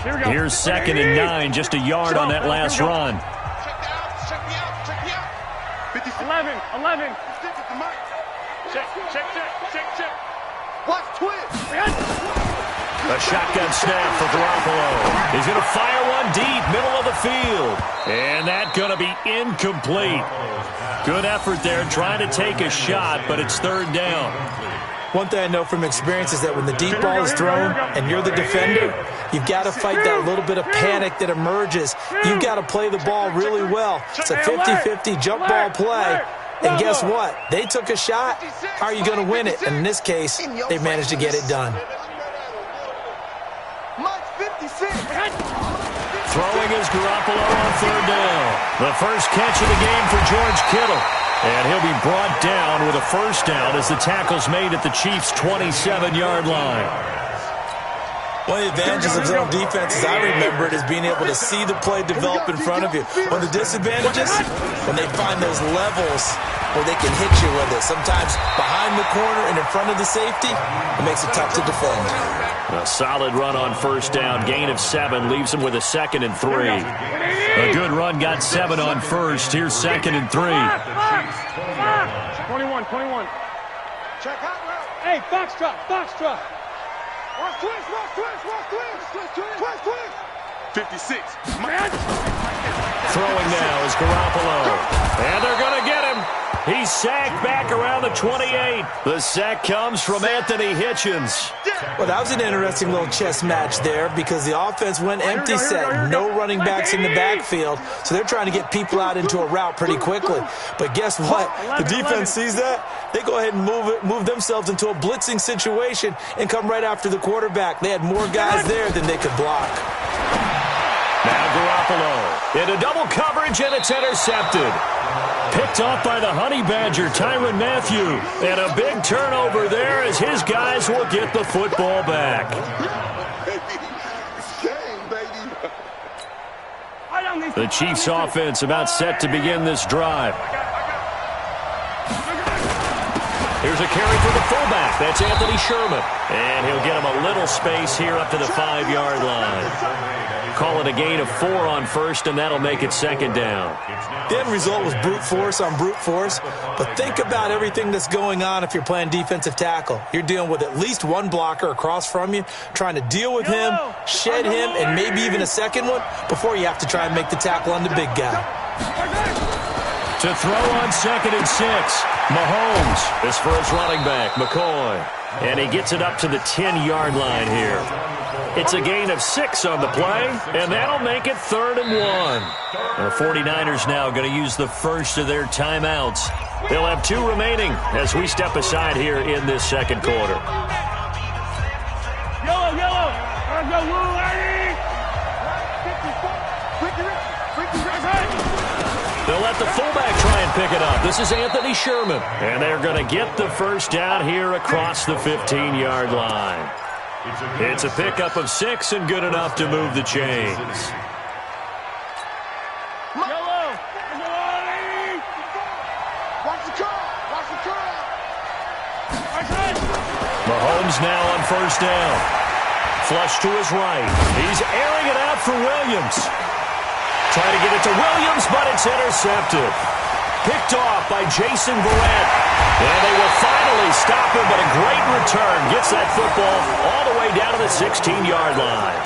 Here's 2nd and 9, just a yard on that last run. Check me out. 11. Check. Watch twist. A shotgun snap for Garoppolo. He's going to fire one deep, middle of the field. And that's going to be incomplete. Good effort there trying to take a shot, but it's 3rd down. One thing I know from experience is that when the deep ball is thrown and you're the defender, you've got to fight that little bit of panic that emerges. You've got to play the ball really well. It's a 50-50 jump ball play. And guess what? They took a shot. How are you going to win it? And in this case, they managed to get it done. Throwing is Garoppolo on 3rd down. The first catch of the game for George Kittle. And he'll be brought down with a 1st down as the tackle's made at the Chiefs' 27-yard line. One of the advantages of zone defense, as I remember it, is being able to see the play develop in front of you. One of the disadvantages, when they find those levels where they can hit you with it. Sometimes behind the corner and in front of the safety, it makes it tough to defend. A solid run on 1st down. Gain of 7 leaves him with a 2nd and 3. A good run got 7 on 1st. Here's 2nd and 3. 21. Check out route. Hey, Foxtrot. Watch twist. 56. Throwing now is Garoppolo. And they're going to get him. He's sacked back around the 28. The sack comes from Anthony Hitchens. Well, that was an interesting little chess match there because the offense went empty set. No running backs in the backfield, so they're trying to get people out into a route pretty quickly. But guess what? The defense sees that. They go ahead and move themselves into a blitzing situation and come right after the quarterback. They had more guys there than they could block. Now Garoppolo into double coverage, and it's intercepted. Picked off by the Honey Badger, Tyrann Mathieu. And a big turnover there as his guys will get the football back. The Chiefs' offense about set to begin this drive. Here's a carry for the fullback. That's Anthony Sherman. And he'll get him a little space here up to the 5-yard line. Call it a gain of 4 on 1st, and that'll make it 2nd down. The end result was brute force on brute force, but think about everything that's going on if you're playing defensive tackle. You're dealing with at least one blocker across from you, trying to deal with him, shed him, and maybe even a second one before you have to try and make the tackle on the big guy. To throw on 2nd and 6, Mahomes is for his running back, McCoy. And he gets it up to the 10-yard line here. It's a gain of 6 on the play, and that'll make it 3rd and 1. The 49ers now going to use the first of their timeouts. They'll have 2 remaining as we step aside here in this 2nd quarter. Yellow. They'll let the fullback try and pick it up. This is Anthony Sherman. And they're going to get the 1st down here across the 15-yard line. It's a pickup of 6 and good enough to move the chains. Mahomes now on 1st down. Flush to his right. He's airing it out for Williams. Trying to get it to Williams, but it's intercepted. Picked off by Jason Verrett. And they will finally stop him, but a great return. Gets that football all the way down to the 16-yard line.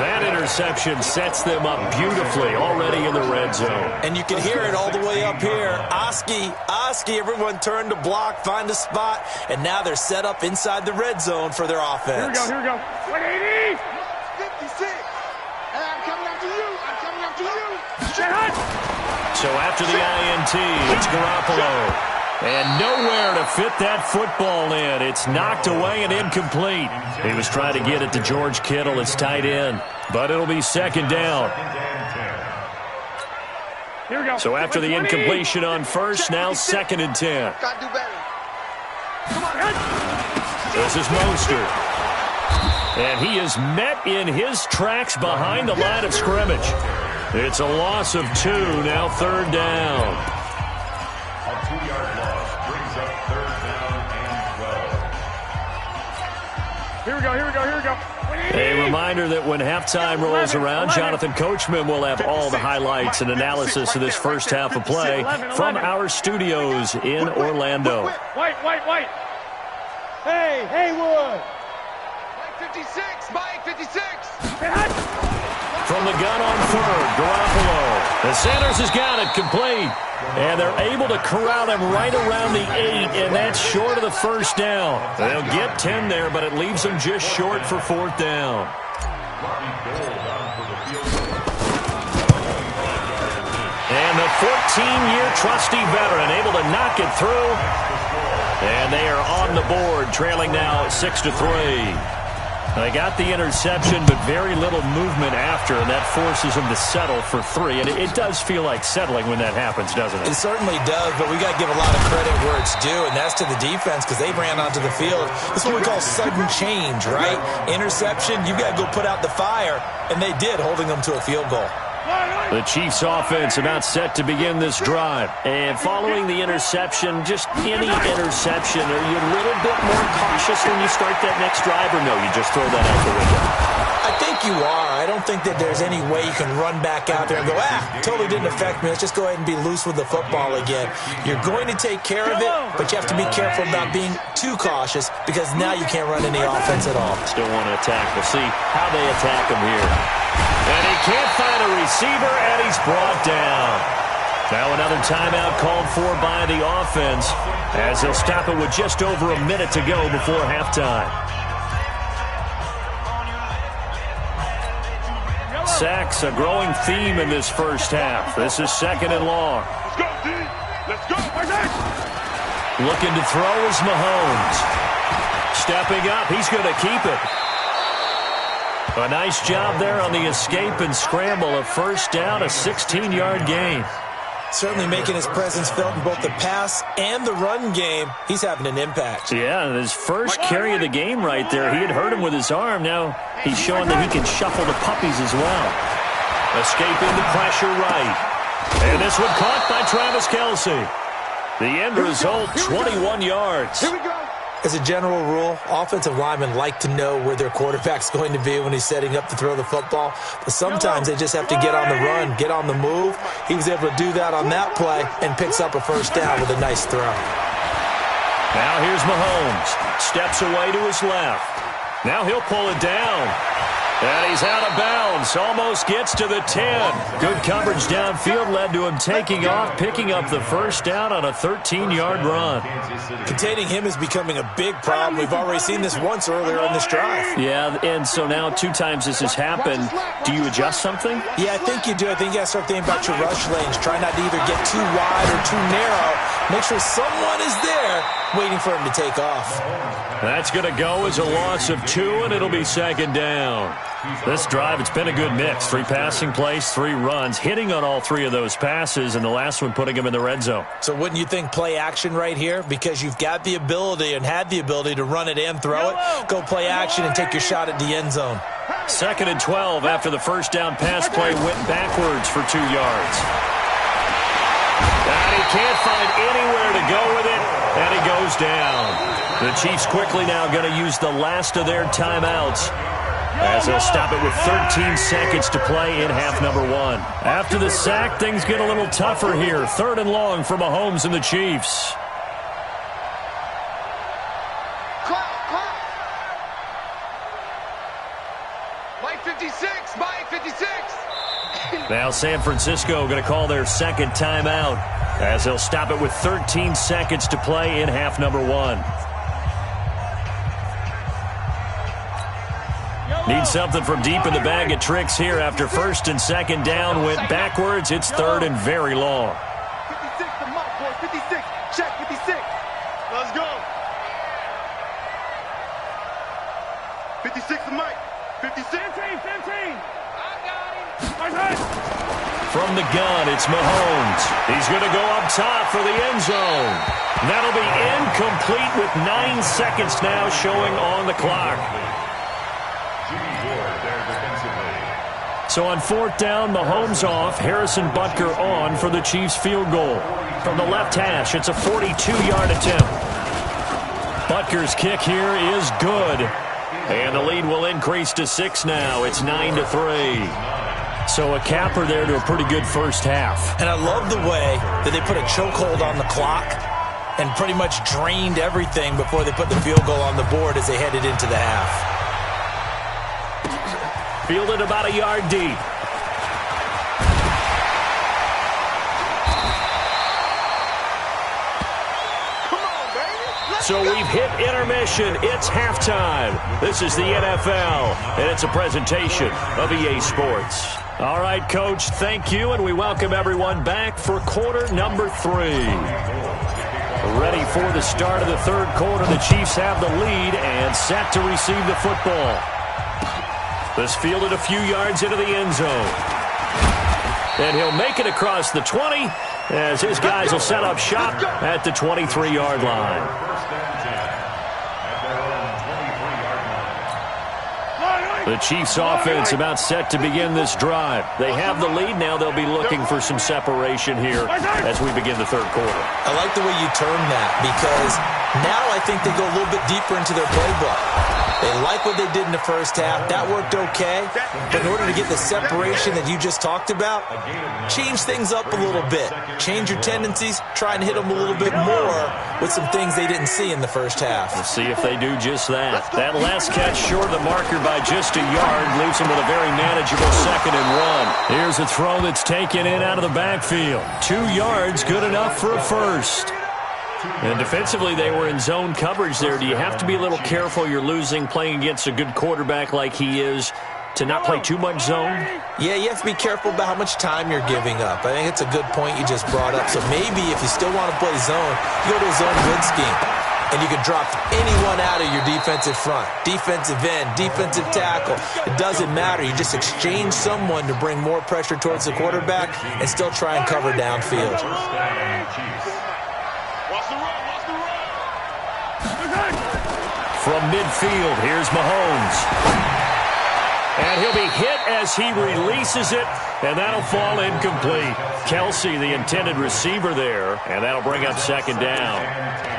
That interception sets them up beautifully already in the red zone. And you can hear it all the way up here. Oski, everyone turned to block, find a spot, and now they're set up inside the red zone for their offense. Here we go. 180. 56. And I'm coming up to you. So after the INT, it's Garoppolo. And nowhere to fit that football in. It's knocked away and incomplete. He was trying to get it to George Kittle, his tight end. But it'll be 2nd down. Here we go. So after the incompletion on 1st, now 2nd and 10. Gotta do better. This is Mostert. And he is met in his tracks behind the line of scrimmage. It's a loss of 2, now 3rd down. A 2-yard loss brings up 3rd down and 12. Here we go. A reminder that when halftime rolls around, Jonathan Coachman will have all the highlights and analysis of this first half of play from our studios in Orlando. White. Hey, Haywood. Mike 56, Mike 56. From the gun on third, Garoppolo. The Sanders has got it complete. And they're able to corral him right around the 8, and that's short of the first down. They'll get 10 there, but it leaves them just short for fourth down. And the 14-year trusty veteran able to knock it through. And they are on the board, trailing now 6-3. They got the interception, but very little movement after, and that forces them to settle for 3. And it does feel like settling when that happens, doesn't it? It certainly does, but we got to give a lot of credit where it's due, and that's to the defense because they ran onto the field. This is what we call sudden change, right? Interception, you got to go put out the fire, and they did, holding them to a field goal. The Chiefs offense about set to begin this drive. And following the interception, just any interception, are you a little bit more cautious when you start that next drive, or no, you just throw that out the window? I think you are. I don't think that there's any way you can run back out there and go, totally didn't affect me. Let's just go ahead and be loose with the football again. You're going to take care of it, but you have to be careful about being too cautious because now you can't run any offense at all. Still want to attack. We'll see how they attack him here. And he can't find a receiver, and he's brought down. Now another timeout called for by the offense as they'll stop it with just over a minute to go before halftime. Sacks, a growing theme in this first half. This is second and long. Let's go, D. Let's go. Looking to throw is Mahomes. Stepping up, he's going to keep it. A nice job there on the escape and scramble. A first down, a 16-yard gain. Certainly making his presence felt in both the pass and the run game. He's having an impact. Yeah, his first carry of the game right there. He had hurt him with his arm. Now he's showing that he can shuffle the puppies as well. Escaping the pressure right. And this one caught by Travis Kelce. The end result, 21 yards. Here we go. As a general rule, offensive linemen like to know where their quarterback's going to be when he's setting up to throw the football. But sometimes they just have to get on the run, get on the move. He was able to do that on that play and picks up a first down with a nice throw. Now here's Mahomes. Steps away to his left. Now he'll pull it down. And he's out of bounds. Almost gets to the 10. Good coverage downfield led to him taking off, picking up the first down on a 13-yard run. Containing him is becoming a big problem. We've already seen this once earlier in this drive. Yeah, and so now 2 times this has happened. Do you adjust something? Yeah, I think you do. I think you got to start thinking about your rush lanes. Try not to either get too wide or too narrow. Make sure someone is there waiting for him to take off. That's going to go as a loss of 2, and it'll be second down. This drive, it's been a good mix. 3 passing plays, 3 runs, hitting on all 3 of those passes, and the last one putting him in the red zone. So wouldn't you think play action right here? Because you've got the ability and had the ability to run it and throw it. Go play action and take your shot at the end zone. Second and 12 after the first down pass play went backwards for 2 yards. And he can't find anywhere to go with it, and he goes down. The Chiefs quickly now going to use the last of their timeouts as they'll stop it with 13 seconds to play in half number 1. After the sack, things get a little tougher here. 3rd and long for Mahomes and the Chiefs. Mike 56, Mike 56. Now San Francisco going to call their second timeout as they'll stop it with 13 seconds to play in half number 1. Need something from deep in the bag of tricks here after first and second down went backwards. It's 3rd and very long. 56 to Mike, boy. 56. Check 56. Let's go. 56 to Mike. 56. 15. From the gun, it's Mahomes. He's going to go up top for the end zone. That'll be incomplete with 9 seconds now showing on the clock. So on 4th down, Mahomes off, Harrison Butker on for the Chiefs field goal. From the left hash, it's a 42-yard attempt. Butker's kick here is good. And the lead will increase to 6 now. It's 9-3. So a capper there to a pretty good first half. And I love the way that they put a chokehold on the clock and pretty much drained everything before they put the field goal on the board as they headed into the half. Fielded about a yard deep. So we've hit intermission. It's halftime. This is the NFL, and it's a presentation of EA Sports. All right, Coach, thank you, and we welcome everyone back for quarter number 3. Ready for the start of the third quarter. The Chiefs have the lead and set to receive the football. This fielded a few yards into the end zone. And he'll make it across the 20 as his guys will set up shop at the 23-yard line. The Chiefs offense about set to begin this drive. They have the lead. Now they'll be looking for some separation here as we begin the third quarter. I like the way you term that because now I think they go a little bit deeper into their playbook. They like what they did in the first half. That worked okay. But in order to get the separation that you just talked about, change things up a little bit. Change your tendencies. Try and hit them a little bit more with some things they didn't see in the first half. We'll see if they do just that. That last catch short of the marker by just a yard leaves them with a very manageable 2nd and 1. Here's a throw that's taken in out of the backfield. 2 yards, good enough for a first. And defensively, they were in zone coverage there. Do you have to be a little careful? You're losing playing against a good quarterback like he is to not play too much zone? Yeah, you have to be careful about how much time you're giving up. I think it's a good point you just brought up. So maybe if you still want to play zone, you go to a zone win scheme. And you can drop anyone out of your defensive front. Defensive end, defensive tackle. It doesn't matter. You just exchange someone to bring more pressure towards the quarterback and still try and cover downfield. From midfield, here's Mahomes. And he'll be hit as he releases it, and that'll fall incomplete. Kelsey, the intended receiver there, and that'll bring up 2nd down.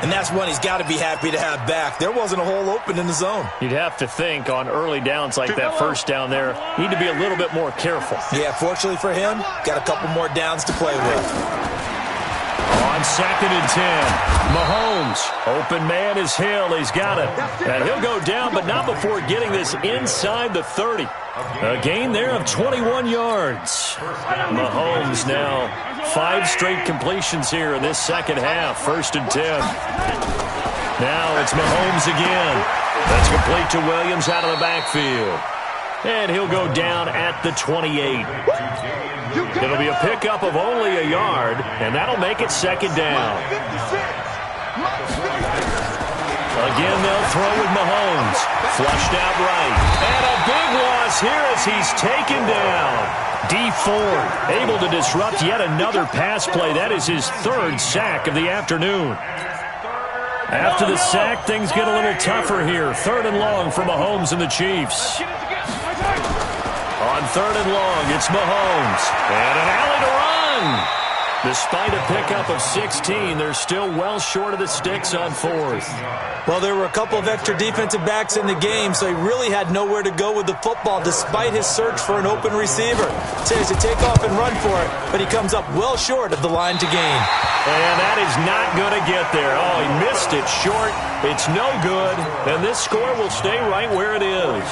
And that's one he's got to be happy to have back. There wasn't a hole open in the zone. You'd have to think on early downs like that first down there, need to be a little bit more careful. Yeah, fortunately for him, got a couple more downs to play with. On 2nd and 10, Mahomes. Open man is Hill. He's got it. And he'll go down, but not before getting this inside the 30. A gain there of 21 yards. Mahomes now 5 straight completions here in this second half. 1st and 10. Now it's Mahomes again. That's complete to Williams out of the backfield. And he'll go down at the 28. It'll be a pickup of only a yard, and that'll make it 2nd down. Again, they'll throw with Mahomes. Flushed out right. And a big loss here as he's taken down. D. Ford able to disrupt yet another pass play. That is his 3rd sack of the afternoon. After the sack, things get a little tougher here. 3rd and long for Mahomes and the Chiefs. On 3rd and long, it's Mahomes. And an alley to run. Despite a pickup of 16, they're still well short of the sticks on 4th. Well, there were a couple of extra defensive backs in the game, so he really had nowhere to go with the football despite his search for an open receiver. So he has to take off and run for it, but he comes up well short of the line to gain. And that is not going to get there. Oh, he missed it short. It's no good, and this score will stay right where it is.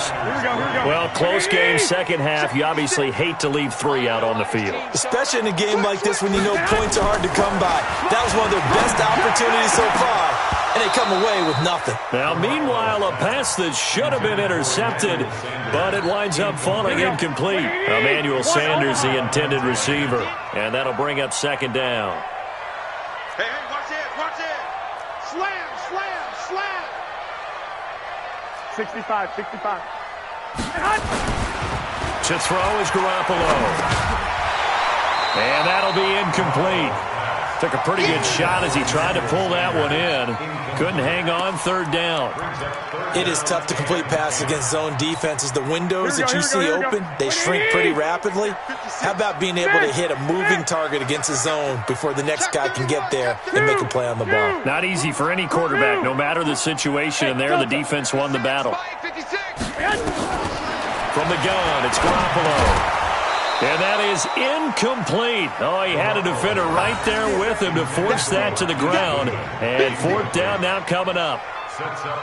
Well, close game, second half. You obviously hate to leave 3 out on the field. Especially in a game like this when you know points are hard to come by. That was one of their best opportunities so far, and they come away with nothing. Now, meanwhile, a pass that should have been intercepted, but it winds up falling incomplete. Emmanuel Sanders, the intended receiver, and that'll bring up 2nd down. Hey, watch it. Slam. 65. To throw is Garoppolo. And that'll be incomplete. Took a pretty good shot as he tried to pull that one in. Couldn't hang on third down. It is tough to complete passes against zone defenses. The windows that you see open, they shrink pretty rapidly. How about being able to hit a moving target against a zone before the next guy can get there and make a play on the ball? Not easy for any quarterback, no matter the situation. And there, the defense won the battle. From the gun, it's Garoppolo. And that is incomplete. Oh, he had a defender right there with him to force that to the ground. And fourth down now coming up.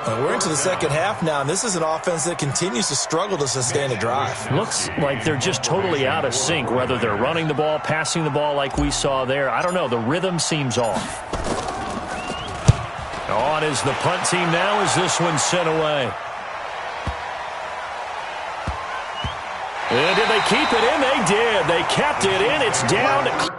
We're into the second half now, and this is an offense that continues to struggle to sustain a drive. Looks like they're just totally out of sync, whether they're running the ball, passing the ball like we saw there. I don't know. The rhythm seems off. On is the punt team now as this one's sent away. And did they keep it in? They did. They kept it in. It's down.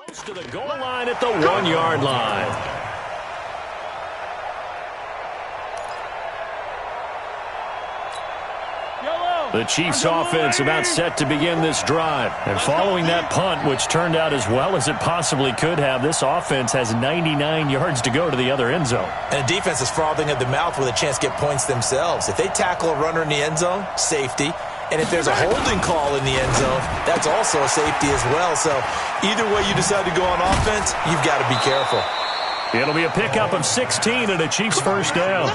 Close to the goal line at the 1-yard line. The Chiefs offense about set to begin this drive. And following that punt, which turned out as well as it possibly could have, this offense has 99 yards to go to the other end zone. And the defense is frothing at the mouth with a chance to get points themselves. If they tackle a runner in the end zone, safety. And if there's a holding call in the end zone, that's also a safety as well. So either way you decide to go on offense, you've got to be careful. It'll be a pickup of 16 and a Chiefs first down.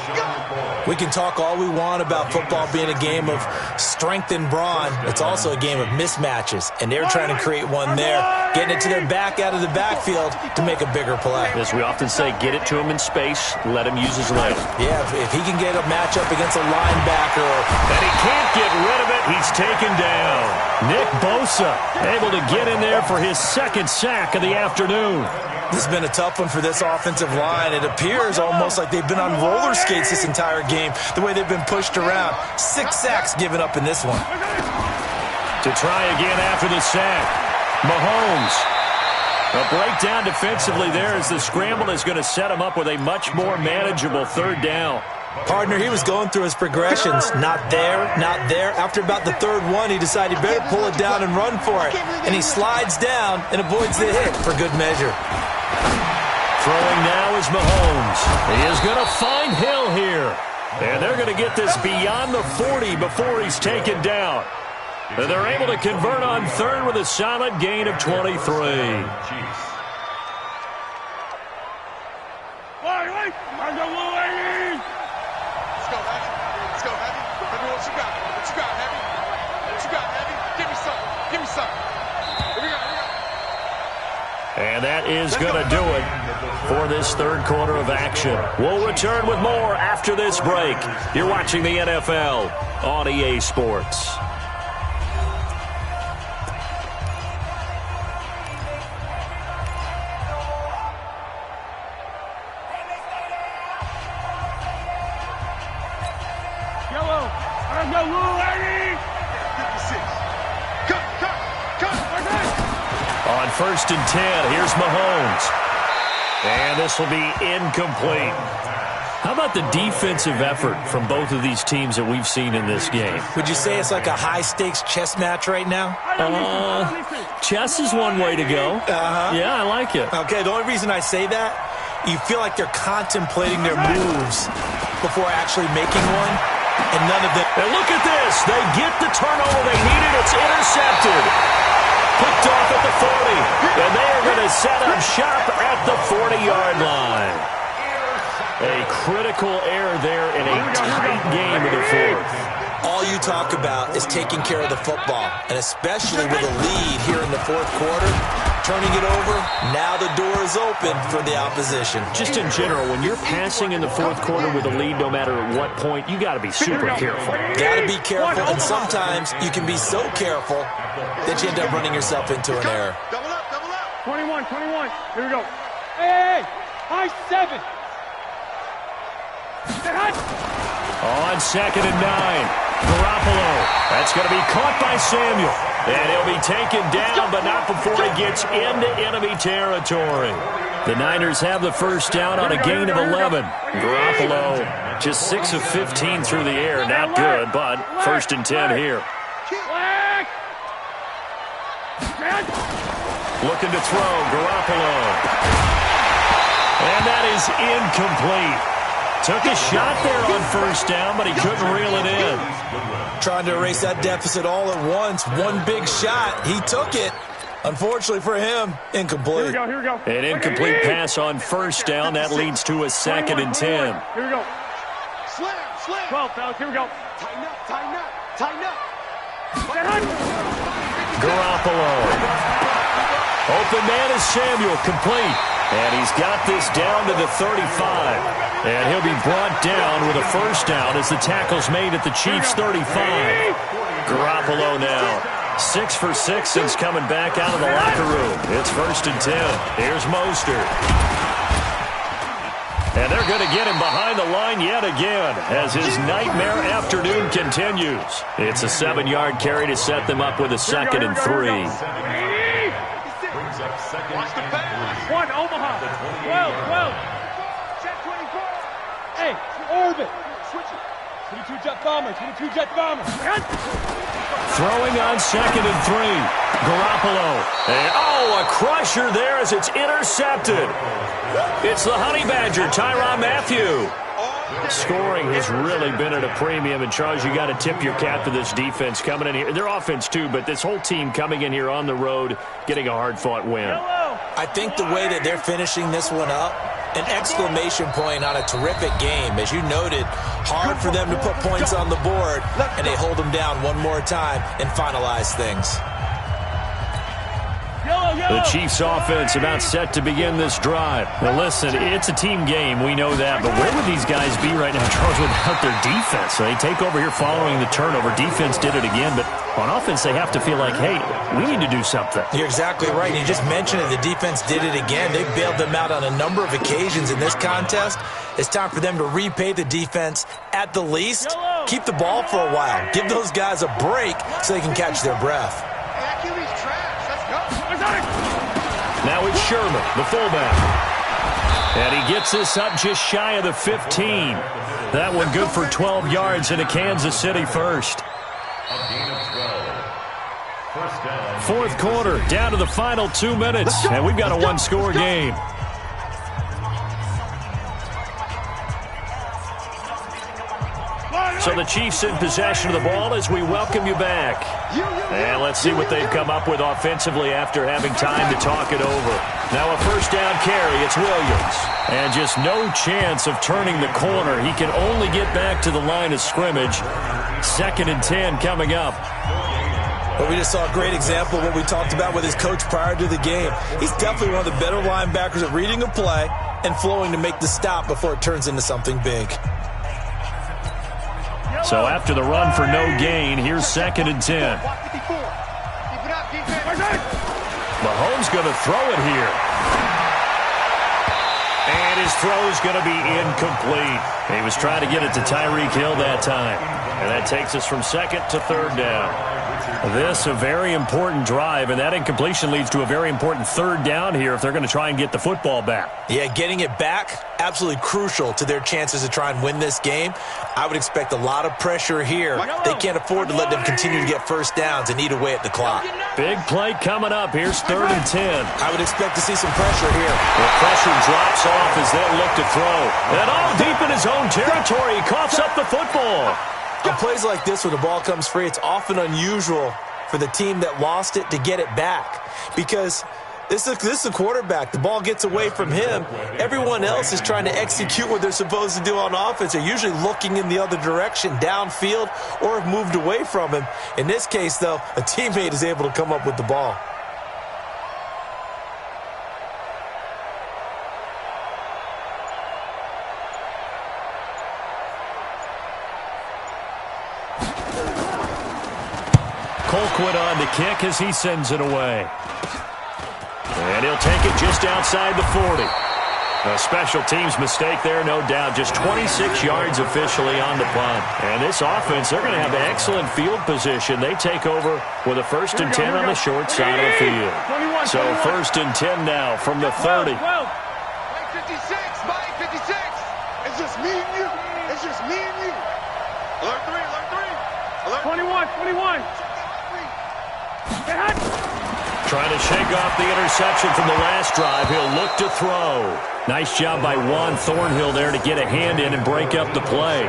We can talk all we want about football being a game of strength and brawn. It's also a game of mismatches, and they're trying to create one there, getting it to their back out of the backfield to make a bigger play. As we often say, get it to him in space, let him use his legs. Yeah, if he can get a matchup against a linebacker. And he can't get rid of it. He's taken down. Nick Bosa able to get in there for his second sack of the afternoon. This has been a tough one for this offensive line. It appears almost like they've been on roller skates this entire game, the way they've been pushed around. 6 sacks given up in this one. To try again after the sack, Mahomes. A breakdown defensively there as the scramble is going to set him up with a much more manageable third down. Partner, he was going through his progressions. Not there, not there. After about the third one, he decided he better pull it down and run for it. And he slides down and avoids the hit for good measure. Throwing now is Mahomes. He is going to find Hill here. And they're going to get this beyond the 40 before he's taken down. And they're able to convert on third with a solid gain of 23. And that is going to do it for this third quarter of action. We'll return with more after this break. You're watching the NFL on EA Sports. On 1st and 10, here's Mahomes. And this will be incomplete. How about the defensive effort from both of these teams that we've seen in this game? Would you say it's like a high-stakes chess match right now? Chess is one way to go. Yeah, I like it. Okay, the only reason I say that, you feel like they're contemplating their moves before actually making one, and none of them. And look at this. They get the turnover they needed. It's intercepted. Picked off at the 40. And they are going to set up shop at the 40-yard line. A critical error there in a tight game of the fourth. All you talk about is taking care of the football, and especially with a lead here in the fourth quarter, turning it over, now the door is open for the opposition. Just in general, when you're passing in the fourth quarter with a lead, no matter at what point, you got to be super careful. Got to be careful, and sometimes you can be so careful that you end up running yourself into an error. Double up, double up. 21. Here we go. Hey, high 7. On 2nd and 9, Garoppolo. That's going to be caught by Samuel. And he'll be taken down, but not before he gets into enemy territory. The Niners have the first down on a gain of 11. Garoppolo just 6 of 15 through the air. Not good, but 1st and 10 here. Looking to throw, Garoppolo. And that is incomplete. Took a shot there on 1st down, but he couldn't reel it in. Trying to erase that deficit all at once. One big shot. He took it. Unfortunately for him, incomplete. Here we go. An incomplete pass on 1st down. That leads to a 2nd and 10. Here we go. Slam. 12, fellas. Here we go. Tighten up. Garoppolo. Open man is Samuel, complete. And he's got this down to the 35. And he'll be brought down with a 1st down as the tackle's made at the Chiefs' 35. Garoppolo now. 6 for 6 since coming back out of the locker room. It's 1st and 10. Here's Mostert. And they're going to get him behind the line yet again as his nightmare afternoon continues. It's a 7-yard carry to set them up with a 2nd and 3. up second Watch the and pass. 3. One, Omaha. At the 28 12, yard 12. Check 24. Hey, orbit. Switch it. 22 jet bomber, 22 jet bomber. Throwing on 2nd and 3. Garoppolo. And, a crusher there as it's intercepted. It's the Honey Badger, Tyrann Mathieu. Scoring has really been at a premium, and Charles, you got to tip your cap to this defense coming in here. Their offense too, but this whole team coming in here on the road, getting a hard-fought win. I think the way that they're finishing this one up, an exclamation point on a terrific game. As you noted, hard for them to put points on the board, and they hold them down one more time and finalize things. The Chiefs offense about set to begin this drive. Now listen, it's a team game, we know that, but where would these guys be right now, Charles, without their defense? So they take over here following the turnover. Defense did it again, but on offense they have to feel like, hey, we need to do something. You're exactly right. You just mentioned it. The defense did it again. They bailed them out on a number of occasions in this contest. It's time for them to repay the defense at the least. Keep the ball for a while. Give those guys a break so they can catch their breath. Hey, QB's trash. Let's go. Now it's Sherman, the fullback. And he gets this up just shy of the 15. That one good for 12 yards into Kansas City first. A gain of 12. First down. Fourth quarter, down to the final 2 minutes, and we've got a one-score game. So the Chiefs in possession of the ball as we welcome you back. And let's see what they've come up with offensively after having time to talk it over. Now a first down carry, it's Williams. And just no chance of turning the corner. He can only get back to the line of scrimmage. 2nd and 10 coming up. Well, we just saw a great example of what we talked about with his coach prior to the game. He's definitely one of the better linebackers at reading a play and flowing to make the stop before it turns into something big. So after the run for no gain, here's 2nd and 10. Mahomes going to throw it here. And his throw's going to be incomplete. He was trying to get it to Tyreek Hill that time. And that takes us from 2nd to 3rd down. This a very important drive, and that incompletion leads to a very important 3rd down here if they're going to try and get the football back. Yeah, getting it back, absolutely crucial to their chances to try and win this game. I would expect a lot of pressure here. They can't afford to let them continue to get first downs and eat away at the clock. Big play coming up. Here's 3rd and 10. I would expect to see some pressure here. The pressure drops off as they'll look to throw. And all deep in his own territory, he coughs up the football. On plays like this where the ball comes free, it's often unusual for the team that lost it to get it back because this is the quarterback. The ball gets away from him. Everyone else is trying to execute what they're supposed to do on offense. They're usually looking in the other direction, downfield, or have moved away from him. In this case, though, a teammate is able to come up with the ball. Colquitt on the kick as he sends it away. And he'll take it just outside the 40. A special teams mistake there, no doubt. Just 26 yards officially on the punt. And this offense, they're going to have excellent field position. They take over with a 1st and 10 on the short side of the field. So 1st and 10 now from the 30. Mike 56, Mike 56. It's just me and you. It's just me and you. Alert 3, alert 3. Alert 21. Trying to shake off the interception from the last drive. He'll look to throw. Nice job by Juan Thornhill there to get a hand in and break up the play.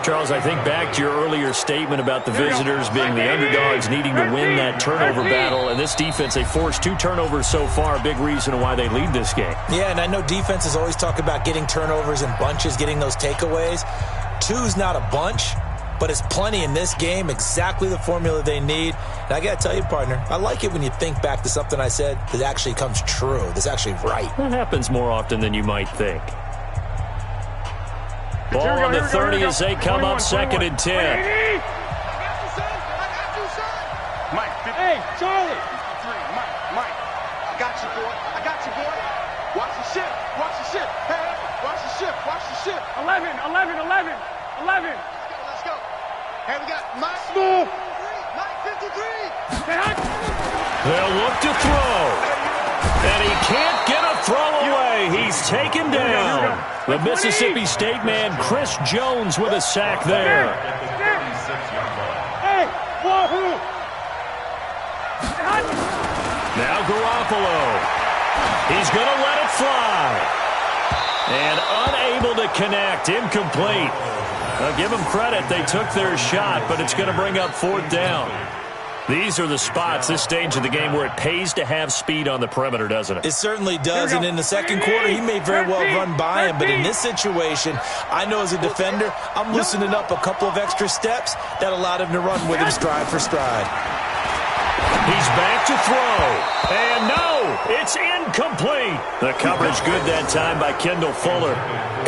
Charles, I think back to your earlier statement about the visitors being the underdogs needing to win that turnover battle. And this defense, they forced 2 turnovers so far, a big reason why they lead this game. Yeah, and I know defenses always talk about getting turnovers in bunches, getting those takeaways. 2's not a bunch, but it's plenty in this game, exactly the formula they need. And I got to tell you, partner, I like it when you think back to something I said that actually comes true, that's actually right. That happens more often than you might think. Ball on the 30 as they come up 2nd and 10. Mike, Hey, Charlie. Mike, I got you, boy. I got you, boy. Watch the ship. Watch the ship. Hey, watch the ship. Watch the ship. 11. Let's go. Hey, we got Mike. Smooth. Mike 53. They'll look to throw. And he can't get a throw away. He's taken down. The Mississippi State man, Chris Jones, with a sack there. Hey, wahoo! Now Garoppolo. He's going to let it fly. And unable to connect. Incomplete. I'll give them credit. They took their shot, but it's going to bring up 4th down. These are the spots, this stage of the game, where it pays to have speed on the perimeter, doesn't it? It certainly does, and in the second quarter, he may very well run by him. But in this situation, I know as a defender, I'm loosening up a couple of extra steps that allowed him to run with him stride for stride. He's back to throw. And no, it's incomplete. The coverage good that time by Kendall Fuller.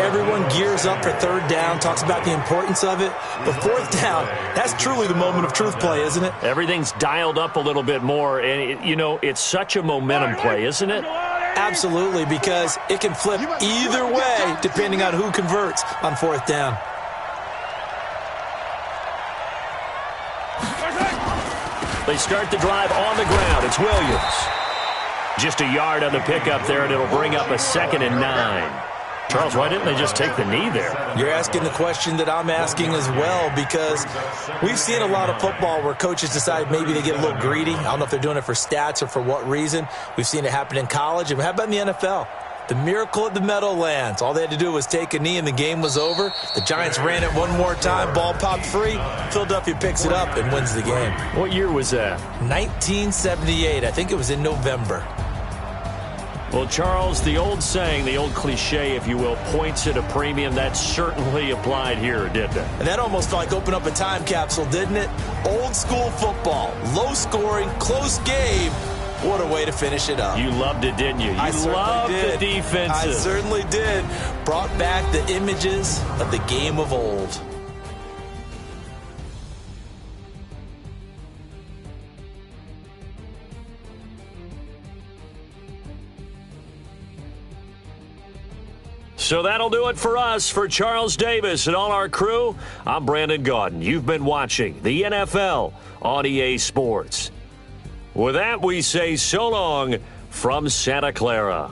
Everyone gears up for 3rd down, talks about the importance of it. But 4th down, that's truly the moment of truth play, isn't it? Everything's dialed up a little bit more. And, it's such a momentum play, isn't it? Absolutely, because it can flip either way depending on who converts on 4th down. They start the drive on the ground. It's Williams. Just a yard on the pickup there, and it'll bring up a 2nd and 9. Charles, why didn't they just take the knee there? You're asking the question that I'm asking as well, because we've seen a lot of football where coaches decide maybe they get a little greedy. I don't know if they're doing it for stats or for what reason. We've seen it happen in college, and how about in the NFL? The miracle at the Meadowlands. All they had to do was take a knee and the game was over. The Giants ran it one more time. Ball popped free. Philadelphia picks it up and wins the game. What year was that? 1978. I think it was in November. Well, Charles, the old saying, the old cliche, if you will, points at a premium, that certainly applied here, didn't it? And that almost felt like opened up a time capsule, didn't it? Old school football. Low scoring, close game. What a way to finish it up. You loved it, didn't you? I loved did. The defenses. I certainly did. Brought back the images of the game of old. So that'll do it for us. For Charles Davis and all our crew, I'm Brandon Gaudin. You've been watching the NFL on EA Sports. With that, we say so long from Santa Clara.